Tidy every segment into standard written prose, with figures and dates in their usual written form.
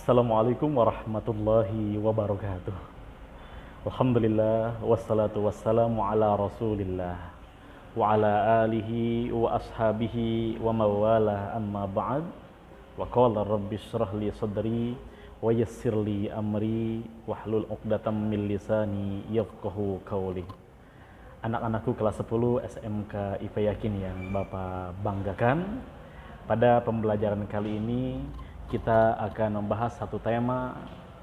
Assalamualaikum warahmatullahi wabarakatuh. Alhamdulillah wassalatu wassalamu ala Rasulillah wa ala alihi wa ashabihi wa mawalah amma ba'd. Wa qala rabbi shrah li sadri wa yassir li amri wahlul 'uqdatam min lisani yafqahu qawli. Anak-anakku kelas 10 SMK IP Yakin yang Bapak banggakan, pada pembelajaran kali ini kita akan membahas satu tema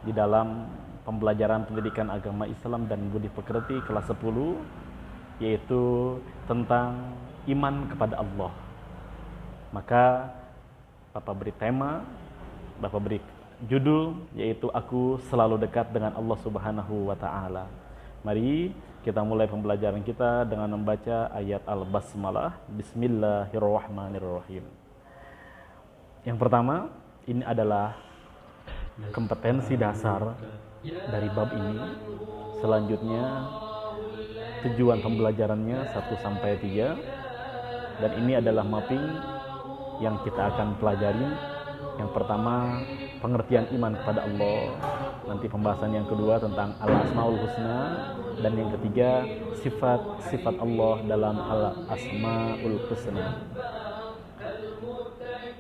di dalam pembelajaran pendidikan agama Islam dan budi pekerti kelas 10, yaitu tentang iman kepada Allah. Maka Bapak beri tema, Bapak beri judul, yaitu Aku Selalu Dekat dengan Allah Subhanahu wa Ta'ala. Mari kita mulai pembelajaran kita dengan membaca ayat Al-Basmalah. Bismillahirrahmanirrahim. Yang pertama, ini adalah kompetensi dasar dari bab ini. Selanjutnya tujuan pembelajarannya 1-3, dan ini adalah mapping yang kita akan pelajari. Yang pertama, pengertian iman kepada Allah. Nanti pembahasan yang kedua tentang Al-Asmaul Husna, dan yang ketiga sifat-sifat Allah dalam Al-Asmaul Husna.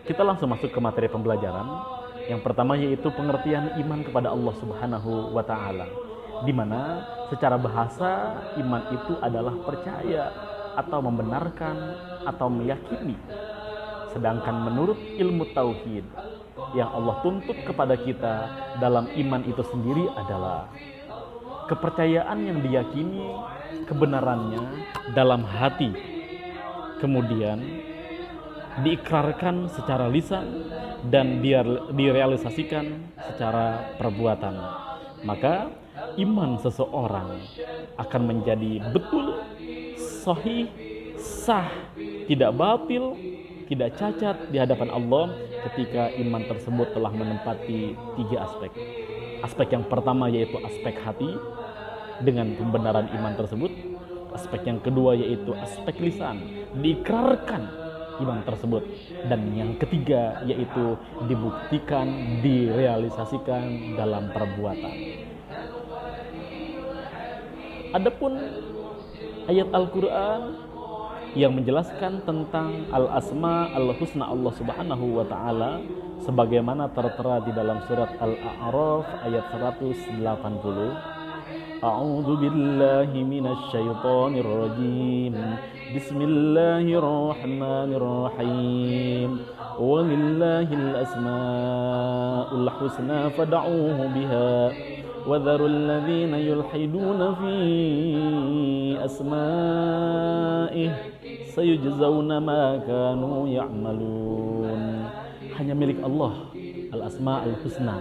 Kita langsung masuk ke materi pembelajaran. Yang pertama yaitu pengertian iman kepada Allah Subhanahu wa Ta'ala, di mana secara bahasa iman itu adalah percaya atau membenarkan atau meyakini. Sedangkan menurut ilmu tauhid yang Allah tuntut kepada kita dalam iman itu sendiri adalah kepercayaan yang diyakini kebenarannya dalam hati, kemudian diikrarkan secara lisan dan direalisasikan secara perbuatan. Maka iman seseorang akan menjadi betul, sahih, sah, tidak batil, tidak cacat di hadapan Allah ketika iman tersebut telah menempati 3 aspek. Aspek yang pertama yaitu aspek hati dengan pembenaran iman tersebut. Aspek yang kedua yaitu aspek lisan, diikrarkan iman tersebut. Dan yang ketiga yaitu dibuktikan, direalisasikan dalam perbuatan. Adapun ayat Al-Quran yang menjelaskan tentang Al-Asma Al-Husna Allah Subhanahu wa Ta'ala sebagaimana tertera di dalam surat Al-A'raf ayat 180. A'udzu billahi minasy syaithanir rajim. Bismillahirrahmanirrahim. Walillahil asmaul husna fad'uuhu biha wa dharul ladzina yulhiduna fi asma'ih sayujzauna ma kanu ya'malun. Hanya milik Allah Al-Asmaul Husna,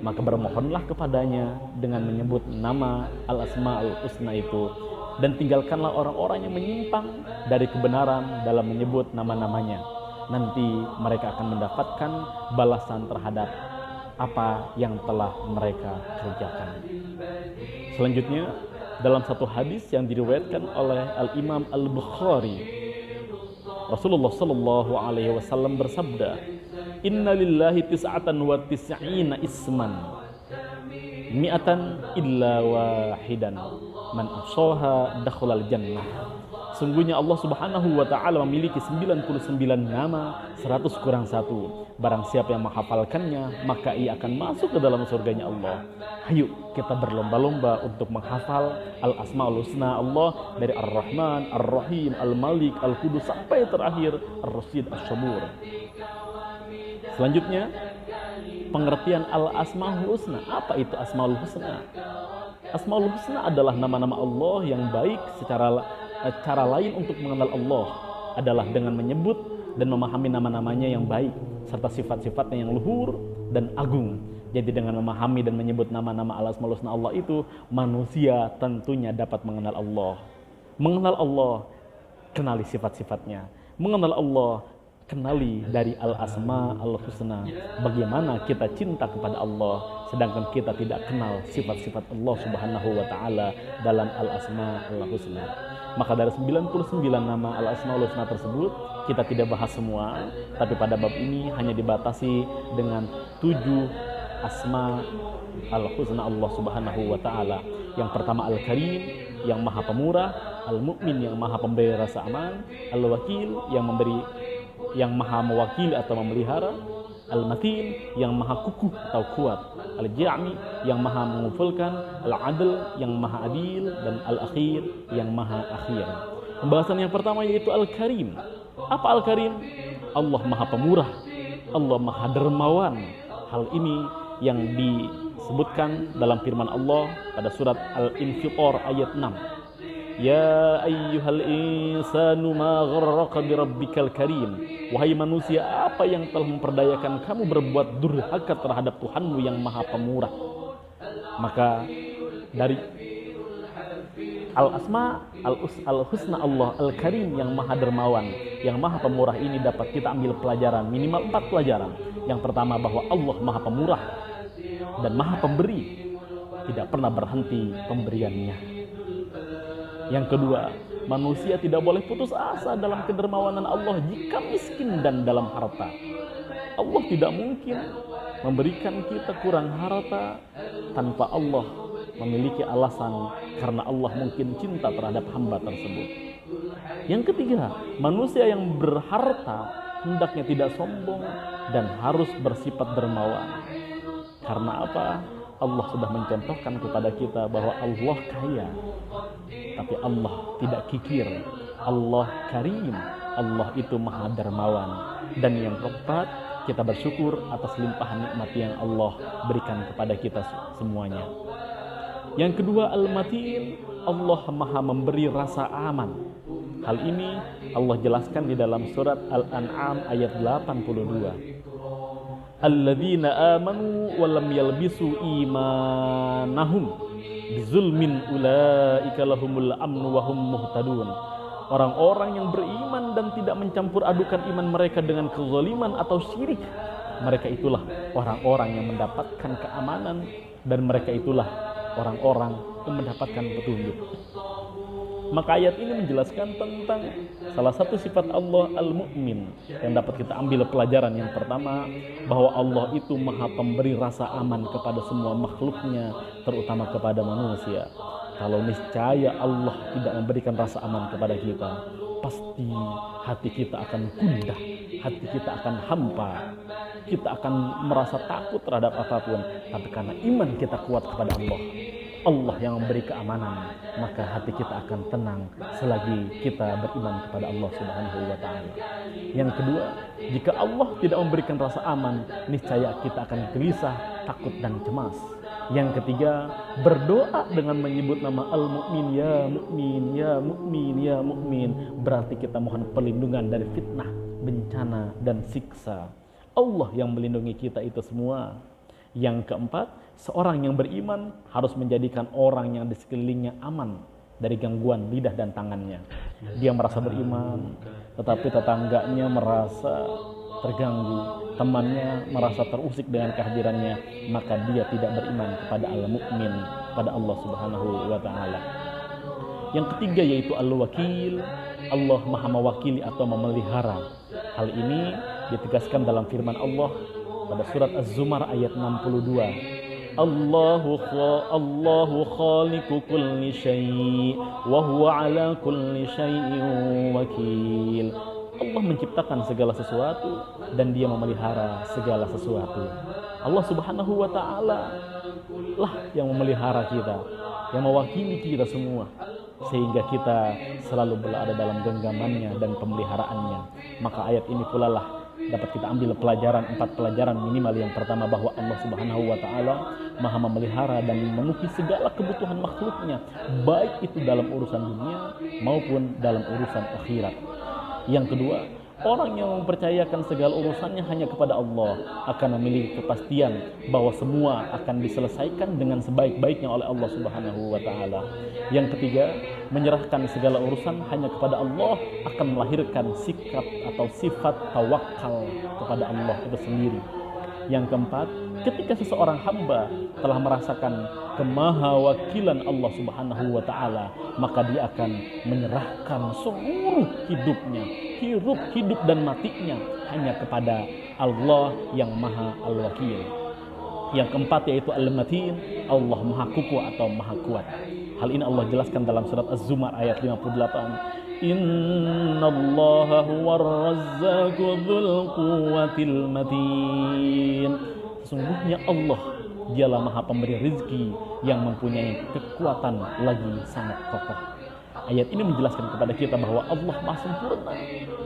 maka bermohonlah kepadanya dengan menyebut nama Al-Asmaul Husna itu, dan tinggalkanlah orang-orang yang menyimpang dari kebenaran dalam menyebut nama-namanya. Nanti mereka akan mendapatkan balasan terhadap apa yang telah mereka kerjakan. Selanjutnya, dalam satu hadis yang diriwayatkan oleh Al-Imam Al-Bukhari, Rasulullah Shallallahu Alaihi Wasallam bersabda, Inna lillahi tis'atan wa tis'ina isman mi'atan illa wahidan man ahsaha dakhalal jannah. Sungguhnya Allah Subhanahu wa Ta'ala memiliki 99 nama, 100 kurang 1. Barang siapa yang menghafalkannya, maka ia akan masuk ke dalam surganya Allah. Ayo kita berlomba-lomba untuk menghafal Al-Asmaul Husna Allah, dari Ar-Rahman, Ar-Rahim, Al-Malik, Al-Qudus sampai terakhir Ar-Rasyid, Asy-Syabur. Selanjutnya, pengertian Al-Asmaul Husna. Apa itu Asmaul Husna? Asmaul Husna adalah nama-nama Allah yang baik. Cara lain untuk mengenal Allah adalah dengan menyebut dan memahami nama-namanya yang baik serta sifat-sifatnya yang luhur dan agung. Jadi dengan memahami dan menyebut nama-nama Al-Asmaul Husna Allah itu, manusia tentunya dapat mengenal Allah. Mengenal Allah, kenali sifat-sifatnya. Mengenal Allah, kenali dari Al-Asma Al-Husna. Bagaimana kita cinta kepada Allah sedangkan kita tidak kenal sifat-sifat Allah Subhanahu wa Ta'ala dalam Al-Asma Al-Husna. Maka dari 99 nama Al-Asmaul Husna tersebut, kita tidak bahas semua, tapi pada bab ini hanya dibatasi dengan 7 asma al-husna Allah Subhanahu wa taala. Yang pertama Al-Karim, yang Maha Pemurah, Al-Mu'min, yang Maha Pemberi rasa aman, Al-Wakil, yang Maha mewakili atau memelihara, Al-Matin, yang Maha kukuh atau kuat, Al-Jami, yang Maha mengumpulkan, Al-Adl, yang Maha adil, dan Al-Akhir, yang Maha akhir. Pembahasan yang pertama yaitu Al-Karim. Apa Al-Karim? Allah Maha Pemurah, Allah Maha Dermawan. Hal ini yang disebutkan dalam firman Allah pada surat Al-Infitor ayat 6. Ya ayyuhal insanu ma gharraka birabbikal karim. Wahai manusia, apa yang telah memperdayakan kamu berbuat durhaka terhadap Tuhanmu yang Maha Pemurah? Maka dari Al-Asma Al-Husna Allah Al-Karim, yang Maha Dermawan, yang Maha Pemurah ini dapat kita ambil pelajaran, minimal 4 pelajaran. Yang pertama, bahwa Allah Maha Pemurah dan Maha Pemberi, tidak pernah berhenti pemberiannya. Yang kedua, manusia tidak boleh putus asa dalam kedermawanan Allah jika miskin dan dalam harta. Allah tidak mungkin memberikan kita kurang harta tanpa Allah memiliki alasan, karena Allah mungkin cinta terhadap hamba tersebut. Yang ketiga, manusia yang berharta hendaknya tidak sombong dan harus bersifat dermawan. Karena apa? Allah sudah mencontohkan kepada kita bahwa Allah kaya, tapi Allah tidak kikir. Allah karim, Allah itu Maha Dermawan. Dan yang keempat, kita bersyukur atas limpahan nikmat yang Allah berikan kepada kita semuanya. Yang kedua, Al-Matin, Allah Maha memberi rasa aman. Hal ini Allah jelaskan di dalam surat Al-An'am ayat 82. Alladzina amanu wa lam yalbisu imanahum bizulmin ulaika lahumul amnu wa hum muhtadun. Orang-orang yang beriman dan tidak mencampur adukan iman mereka dengan kezaliman atau syirik, mereka itulah orang-orang yang mendapatkan keamanan, dan mereka itulah orang-orang yang mendapatkan petunjuk. Maka ayat ini menjelaskan tentang salah satu sifat Allah, Al-Mu'min, yang dapat kita ambil pelajaran. Yang pertama, bahwa Allah itu Maha Pemberi rasa aman kepada semua makhluknya, terutama kepada manusia. Kalau niscaya Allah tidak memberikan rasa aman kepada kita, pasti hati kita akan gundah, hati kita akan hampa, kita akan merasa takut terhadap apapun. Tapi karena iman kita kuat kepada Allah, Allah yang memberi keamanan, maka hati kita akan tenang selagi kita beriman kepada Allah Subhanahu wa taala. Yang kedua, jika Allah tidak memberikan rasa aman, niscaya kita akan gelisah, takut dan cemas. Yang ketiga, berdoa dengan menyebut nama Al-Mu'min, ya Mu'min, ya Mu'min, ya Mu'min, berarti kita mohon perlindungan dari fitnah, bencana dan siksa. Allah yang melindungi kita itu semua. Yang keempat, seorang yang beriman harus menjadikan orang yang di sekelilingnya aman dari gangguan lidah dan tangannya. Dia merasa beriman, tetapi tetangganya merasa terganggu, temannya merasa terusik dengan kehadirannya, maka dia tidak beriman kepada Al-Mu'min, kepada Allah Subhanahu wa taala. Yang ketiga yaitu Al-Wakil, Allah Maha mewakili atau memelihara. Hal ini ditegaskan dalam firman Allah pada surat Az-Zumar ayat 62. Allahu khaliqu kulli syai' wa huwa ala kulli syai'in wakil. Allah menciptakan segala sesuatu dan Dia memelihara segala sesuatu. Allah Subhanahu wa taala lah yang memelihara kita, yang mewakili kita semua, sehingga kita selalu berada dalam genggamannya dan pemeliharaannya. Maka ayat ini pula lah dapat kita ambil pelajaran, 4 pelajaran minimal. Yang pertama, bahwa Allah Subhanahu wa taala Maha memelihara dan memenuhi segala kebutuhan makhluknya, baik itu dalam urusan dunia maupun dalam urusan akhirat. Yang kedua, orang yang mempercayakan segala urusannya hanya kepada Allah akan memiliki kepastian bahwa semua akan diselesaikan dengan sebaik-baiknya oleh Allah Subhanahu wa taala. Yang ketiga, menyerahkan segala urusan hanya kepada Allah akan melahirkan sikap atau sifat tawakal kepada Allah itu sendiri. Yang keempat, ketika seseorang hamba telah merasakan kemahawakilan Allah Subhanahu wa taala, maka dia akan menyerahkan seluruh hidupnya, hidup dan matinya hanya kepada Allah yang Maha Al-Wakil. Yang keempat yaitu Al-Matin, Allah Maha Kukuh atau Maha Kuat. Hal ini Allah jelaskan dalam surat Az-Zumar ayat 58. Innallaha huwar razzaqu dzul quwwatil matin. Sesungguhnya Allah, dialah Maha Pemberi rezeki yang mempunyai kekuatan lagi sangat kokoh. Ayat ini menjelaskan kepada kita bahwa Allah Maha sempurna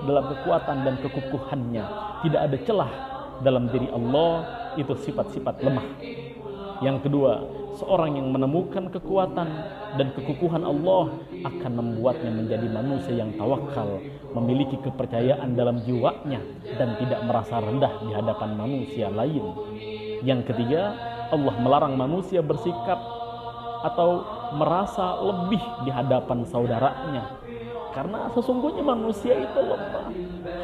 dalam kekuatan dan kekukuhannya. Tidak ada celah dalam diri Allah, itu sifat-sifat lemah. Yang kedua, seorang yang menemukan kekuatan dan kekukuhan Allah akan membuatnya menjadi manusia yang tawakal, memiliki kepercayaan dalam jiwanya dan tidak merasa rendah di hadapan manusia lain. Yang ketiga, Allah melarang manusia bersikap atau merasa lebih di hadapan saudaranya, karena sesungguhnya manusia itu lemah.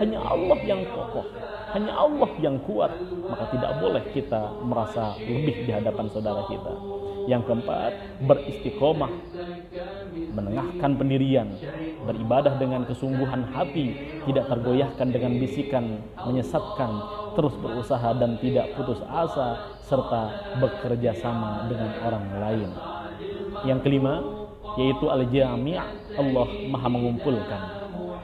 Hanya Allah yang kokoh, hanya Allah yang kuat, maka tidak boleh kita merasa lebih di hadapan saudara kita. Yang keempat, beristiqomah, menengahkan pendirian, beribadah dengan kesungguhan hati, tidak tergoyahkan dengan bisikan menyesatkan, terus berusaha dan tidak putus asa, serta bekerja sama dengan orang lain. Yang kelima, yaitu Al-Jami', Allah Maha mengumpulkan.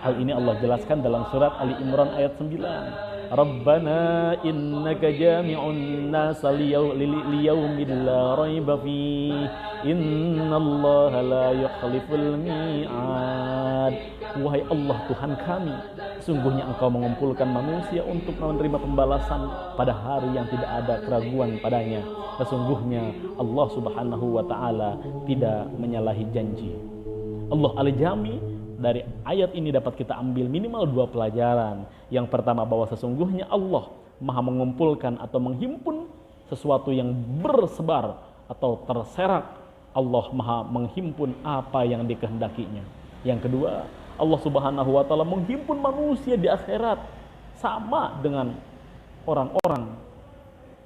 Hal ini Allah jelaskan dalam surat Ali Imran ayat 9. Rabbana innaka jami'un nasa liyaumin la raiba fih innallaha la yukhliful mi'ad. Wahai Allah Tuhan kami, sungguhnya Engkau mengumpulkan manusia untuk menerima pembalasan pada hari yang tidak ada keraguan padanya. Sesungguhnya Allah Subhanahu wa ta'ala tidak menyalahi janji. Allah Al-Jami. Dari ayat ini dapat kita ambil minimal 2 pelajaran. Yang pertama, bahwa sesungguhnya Allah Maha mengumpulkan atau menghimpun sesuatu yang bersebar atau terserak. Allah Maha menghimpun apa yang dikehendakinya. Yang kedua, Allah Subhanahu wa ta'ala menghimpun manusia di akhirat sama dengan orang-orang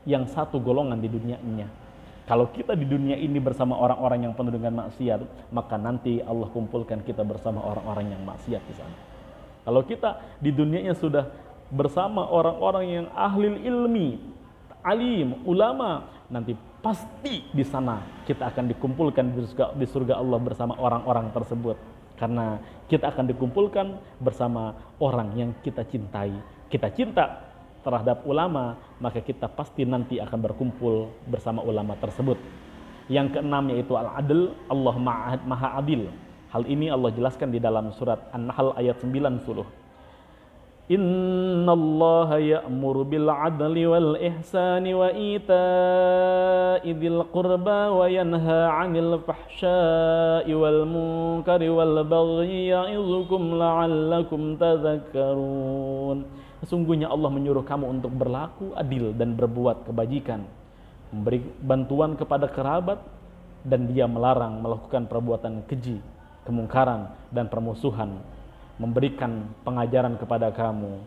yang satu golongan di dunianya. Kalau kita di dunia ini bersama orang-orang yang penuh dengan maksiat, maka nanti Allah kumpulkan kita bersama orang-orang yang maksiat di sana. Kalau kita di dunianya sudah bersama orang-orang yang ahli ilmi, alim, ulama, nanti pasti di sana kita akan dikumpulkan di surga Allah bersama orang-orang tersebut. Karena kita akan dikumpulkan bersama orang yang kita cintai. Kita cinta terhadap ulama, maka kita pasti nanti akan berkumpul bersama ulama tersebut. Yang keenam yaitu Al-Adl, Allah Maha Adil. Hal ini Allah jelaskan di dalam surat An-Nahl ayat 90. Innallaha ya'muru bil 'adli wal ihsani wa ita'i dzil qurba wa yanha 'anil fahsya'i wal munkari wal baghi ya'izukum la'allakum tadhakkarun. Sesungguhnya Allah menyuruh kamu untuk berlaku adil dan berbuat kebajikan, memberi bantuan kepada kerabat, dan Dia melarang melakukan perbuatan keji, kemungkaran, dan permusuhan, memberikan pengajaran kepada kamu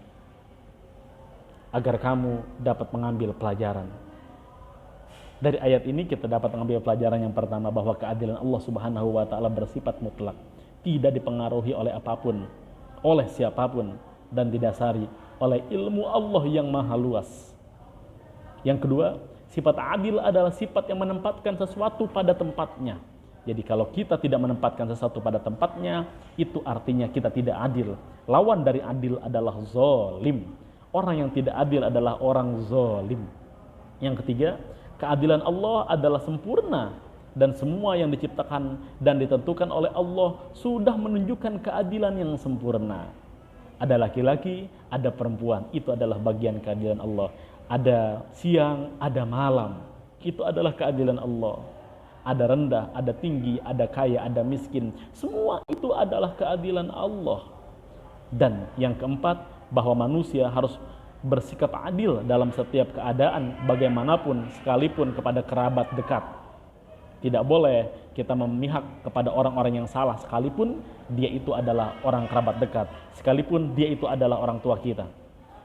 agar kamu dapat mengambil pelajaran. Dari ayat ini kita dapat mengambil pelajaran yang pertama, bahwa keadilan Allah Subhanahu wa ta'ala bersifat mutlak, tidak dipengaruhi oleh apapun, oleh siapapun, dan didasari oleh ilmu Allah yang maha luas. Yang kedua, sifat adil adalah sifat yang menempatkan sesuatu pada tempatnya. Jadi kalau kita tidak menempatkan sesuatu pada tempatnya, itu artinya kita tidak adil. Lawan dari adil adalah zalim. Orang yang tidak adil adalah orang zalim. Yang ketiga, keadilan Allah adalah sempurna, dan semua yang diciptakan dan ditentukan oleh Allah sudah menunjukkan keadilan yang sempurna. Ada laki-laki, ada perempuan, itu adalah bagian keadilan Allah. Ada siang, ada malam, itu adalah keadilan Allah. Ada rendah, ada tinggi, ada kaya, ada miskin, semua itu adalah keadilan Allah. Dan yang keempat, bahwa manusia harus bersikap adil dalam setiap keadaan, bagaimanapun, sekalipun kepada kerabat dekat. Tidak boleh kita memihak kepada orang-orang yang salah, sekalipun dia itu adalah orang kerabat dekat, sekalipun dia itu adalah orang tua kita.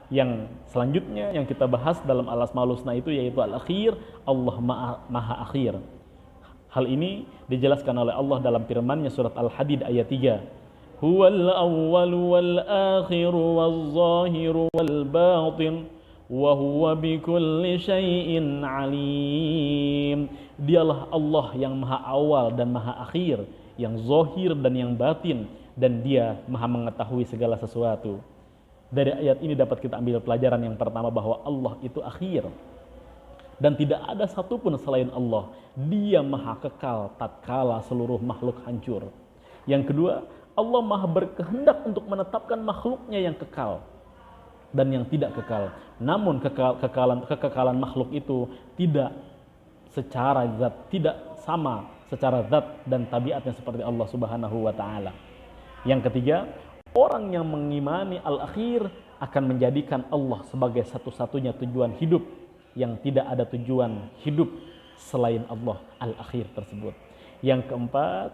Yang selanjutnya yang kita bahas dalam Al-Asmaul Husna itu yaitu Al-Akhir, Allah Maha Akhir. Hal ini dijelaskan oleh Allah dalam firman-Nya surat Al-Hadid ayat 3. Huwal awwal wal akhir wal zahir wal batin wa huwa bikulli syai'in alim. Dialah Allah yang maha awal dan maha akhir, yang zahir dan yang batin, dan dia maha mengetahui segala sesuatu. Dari ayat ini dapat kita ambil pelajaran yang pertama bahwa Allah itu akhir dan tidak ada satupun selain Allah. Dia maha kekal tatkala seluruh makhluk hancur. Yang kedua, Allah maha berkehendak untuk menetapkan makhluknya yang kekal dan yang tidak kekal. Namun kekekalan makhluk itu tidak secara zat, tidak sama secara zat dan tabiatnya seperti Allah Subhanahu wa taala. Yang ketiga, orang yang mengimani al-akhir akan menjadikan Allah sebagai satu-satunya tujuan hidup, yang tidak ada tujuan hidup selain Allah al-akhir tersebut. Yang keempat,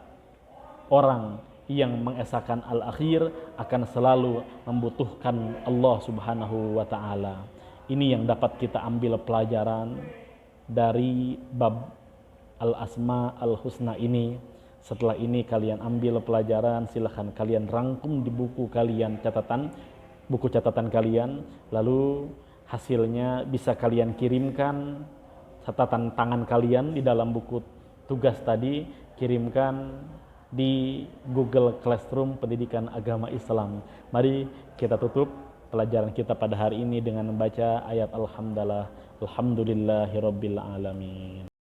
orang yang mengesahkan al-akhir akan selalu membutuhkan Allah Subhanahu wa taala. Ini yang dapat kita ambil pelajaran dari bab al-asma al-husna ini. Setelah ini kalian ambil pelajaran, silahkan kalian rangkum di buku kalian, buku catatan kalian, lalu hasilnya bisa kalian kirimkan, catatan tangan kalian di dalam buku tugas tadi, kirimkan di Google Classroom Pendidikan Agama Islam. Mari kita tutup pelajaran kita pada hari ini dengan membaca ayat Alhamdulillahirabbil alamin.